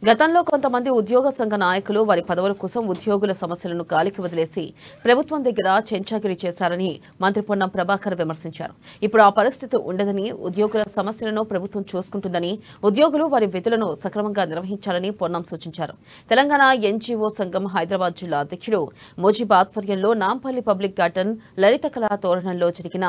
గతంలో కొంతమంది ఉద్యోగ సంఘ నాయకులు వారి పదవుల కోసం ఉద్యోగుల సమస్యలను గాలికి వదిలేసి ప్రభుత్వం దగ్గర చెంచాగిరి చేశారని మంత్రి పొన్నం ప్రభాకర్ విమర్శించారు. ఇప్పుడు ఆ పరిస్థితి ఉండదని, ఉద్యోగుల సమస్యలను ప్రభుత్వం చూసుకుంటుందని, ఉద్యోగులు వారి విధులను సక్రమంగా నిర్వహించాలని పొన్నం సూచించారు. తెలంగాణ ఎన్జీఓ సంఘం హైదరాబాద్ జిల్లా అధ్యక్షుడు ముజీబ్ ఆధ్వర్యంలో నాంపల్లి పబ్లిక్ గార్డెన్ లలిత కళా తోరణంలో జరిగిన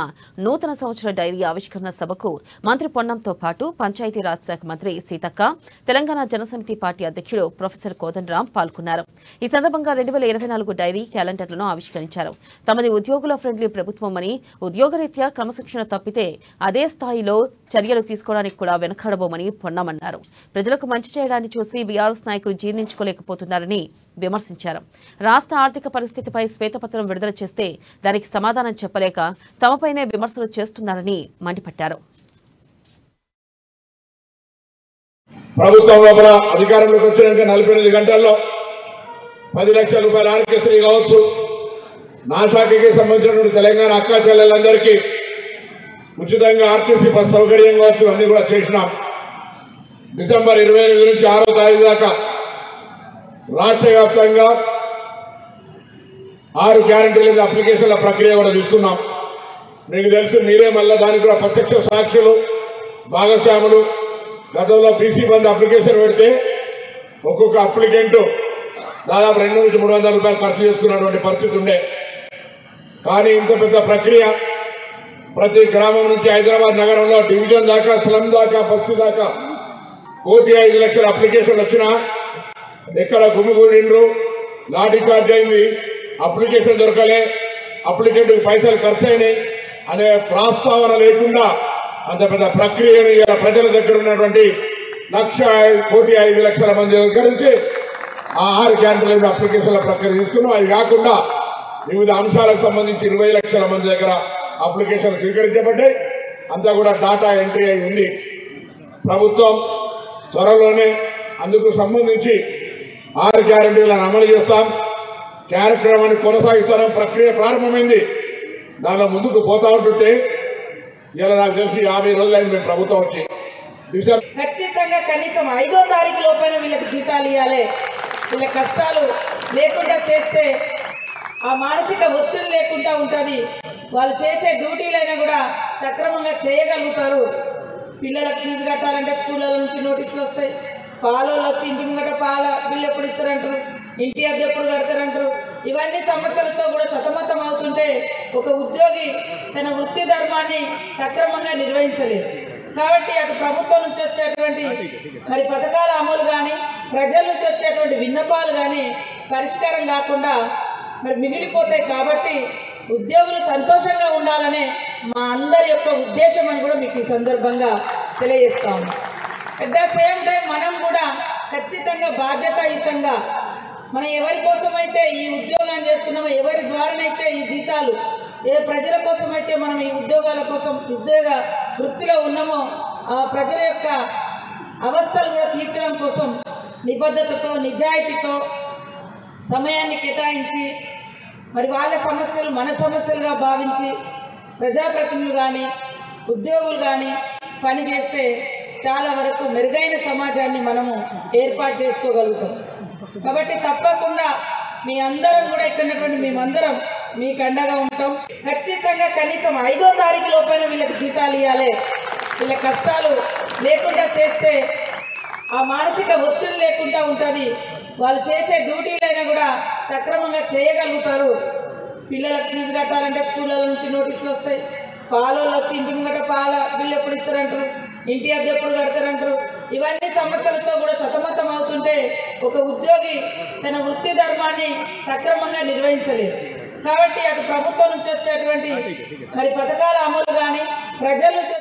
నూతన సంవత్సర డైరీ ఆవిష్కరణ సభకు మంత్రి పొన్నంతో పాటు పంచాయతీరాజ్ శాఖ మంత్రి సీతక్క, తెలంగాణ జనసమితి పార్టీ అధ్యక్షుడు ప్రొఫెసర్ కోదండరాం పాల్గొన్నారు. ఈ సందర్భంగా 2024 డైరీ క్యాలెండర్లను ఆవిష్కరించారు. తమది ఉద్యోగుల ఫ్రెండ్లీ ప్రభుత్వమని, ఉద్యోగరీత్యా క్రమశిక్షణ తప్పితే అదే స్థాయిలో చర్యలు తీసుకోవడానికి కూడా వెనకాడబోమని పొన్నమన్నారు. ప్రజలకు మంచి చేయడాన్ని చూసి బీఆర్ఎస్ నాయకులు జీర్ణించుకోలేకపోతున్నారని విమర్శించారు. రాష్ట్ర ఆర్థిక పరిస్థితిపై శ్వేతపత్రం విడుదల చేస్తే దానికి సమాధానం చెప్పలేక తమపైనే విమర్శలు చేస్తున్నారని మండిపడ్డారు. ప్రభుత్వం లోపల అధికారంలోకి వచ్చినాక 48 గంటల్లో 10 లక్షల రూపాయల ఆరోగ్యశ్రీ కావచ్చు, నా శాఖకి సంబంధించినటువంటి తెలంగాణ అక్కా చెల్లెలందరికీ ఉచితంగా ఆర్టీసీ బస్ సౌకర్యం కావచ్చు, అన్ని కూడా చేసినాం. డిసెంబర్ 28 నుంచి 6వ తారీఖు దాకా రాష్ట్ర వ్యాప్తంగా 6 గ్యారంటీల అప్లికేషన్ల ప్రక్రియ కూడా తీసుకున్నాం. మీకు తెలుసు, మీరే మళ్ళీ దానికి కూడా ప్రత్యక్ష సాక్షులు, భాగస్వాములు. గతంలో బీసీ బంద్ అప్లికేషన్ పెడితే ఒక్కొక్క అప్లికెంట్ దాదాపు 200 నుంచి 300 రూపాయలు ఖర్చు చేసుకున్నటువంటి పరిస్థితి ఉండే. కానీ ఇంత పెద్ద ప్రక్రియ ప్రతి గ్రామం నుంచి హైదరాబాద్ నగరంలో డివిజన్ దాకా, స్లమ్ దాకా, బస్సు దాకా 1,05,00,000 అప్లికేషన్లు వచ్చినా ఎక్కడ గుమిగూడిండ్రు, లాఠీ చార్జ్ అయింది, అప్లికేషన్ దొరకలే, అప్లికెంట్కి పైసలు ఖర్చు అయినాయి అనే ప్రస్తావన లేకుండా అంత పెద్ద ప్రక్రియను ప్రజల దగ్గర ఉన్నటువంటి 1,05,00,000 మంది దగ్గర నుంచి ఆ 6 గ్యారంటీల అప్లికేషన్ల ప్రక్రియ తీసుకున్నాం. అవి కాకుండా వివిధ అంశాలకు సంబంధించి 20 లక్షల మంది దగ్గర అప్లికేషన్లు స్వీకరించబడ్డాయి. అంతా కూడా డాటా ఎంట్రీ అయి ఉంది. ప్రభుత్వం త్వరలోనే అందుకు సంబంధించి 6 గ్యారంటీలను అమలు చేస్తాం, కార్యక్రమాన్ని కొనసాగిస్తాం. ప్రక్రియ ప్రారంభమైంది, దానిలో ముందుకు పోతా ఉంటుంటే ఇలా నాకు తెలిసి 50 రోజులైంది మేము ప్రభుత్వం వచ్చి. ఖచ్చితంగా కనీసం 5వ తారీఖు లోపల వీళ్ళకి జీతాలు ఇవ్వాలి. వీళ్ళ కష్టాలు లేకుండా చేస్తే ఆ మానసిక ఒత్తిడి లేకుండా ఉంటుంది. వాళ్ళు చేసే డ్యూటీలైనా కూడా సక్రమంగా చేయగలుగుతారు. పిల్లలకు ఫీజు కట్టాలంటే స్కూళ్ళ నుంచి నోటీసులు వస్తాయి. పాలోళ్ళు వచ్చి ఇంటి ముంగట పాల బిల్లు ఎప్పుడు ఇస్తారంటారు, ఇంటి అద్దె ఎప్పుడు కడతారంటారు. ఇవన్నీ సమస్యలతో కూడా సతమతం అవుతుంటే ఒక ఉద్యోగి తన వృత్తి ధర్మాన్ని సక్రమంగా నిర్వహించలేదు. కాబట్టి అటు ప్రభుత్వం నుంచి వచ్చేటువంటి మరి పథకాల అమలు కానీ, ప్రజల నుంచి వచ్చేటువంటి విన్నపాలు కానీ పరిష్కారం కాకుండా మరి మిగిలిపోతాయి. కాబట్టి ఉద్యోగులు సంతోషంగా ఉండాలనే మా అందరి యొక్క ఉద్దేశం అని కూడా మీకు ఈ సందర్భంగా తెలియజేస్తాము. అట్ ద సేమ్ టైం మనం కూడా ఖచ్చితంగా బాధ్యతాయుతంగా మనం ఎవరి కోసమైతే ఈ ఉద్యోగాన్ని చేస్తున్నామో, ఎవరి ద్వారానైతే ఈ జీతాలు, ఏ ప్రజల కోసమైతే మనం ఈ ఉద్యోగాల కోసం ఉద్యోగ వృత్తిలో ఉన్నామో ఆ ప్రజల యొక్క అవస్థలు కూడా తీర్చడం కోసం నిబద్ధతతో, నిజాయితీతో సమయాన్ని కేటాయించి మరి వాళ్ళ సమస్యలు మన సమస్యలుగా భావించి ప్రజాప్రతినిధులు కానీ, ఉద్యోగులు కానీ పనిచేస్తే చాలా వరకు మెరుగైన సమాజాన్ని మనము ఏర్పాటు చేసుకోగలుగుతాం. కాబట్టి తప్పకుండా మీ అందరం కూడా ఇక్కడ మేమందరం మీకు అండగా ఉంటాం. ఖచ్చితంగా కనీసం 5వ తారీఖు లోపల వీళ్ళకి జీతాలు ఇవ్వాలి. వీళ్ళ కష్టాలు లేకుండా చేస్తే ఆ మానసిక ఒత్తిడి లేకుండా ఉంటుంది. వాళ్ళు చేసే డ్యూటీలైనా కూడా సక్రమంగా చేయగలుగుతారు. పిల్లలకు ఫీజు కట్టాలంటే స్కూళ్ళ నుంచి నోటీసులు వస్తాయి. పాలోళ్ళు వచ్చి ఇంటి ముంగట పాల బిల్లు ఎప్పుడు ఇస్తారంటారు, ఇంటి అద్దె ఎప్పుడు కడతారంటారు. ఇవన్నీ సమస్యలతో కూడా సతమతం అవుతుంటే ఒక ఉద్యోగి తన వృత్తి ధర్మాన్ని సక్రమంగా నిర్వహించలేదు. కాబట్టి అటు ప్రభుత్వం నుంచి వచ్చేటువంటి మరి పథకాల అమలు కానీ, ప్రజల నుంచి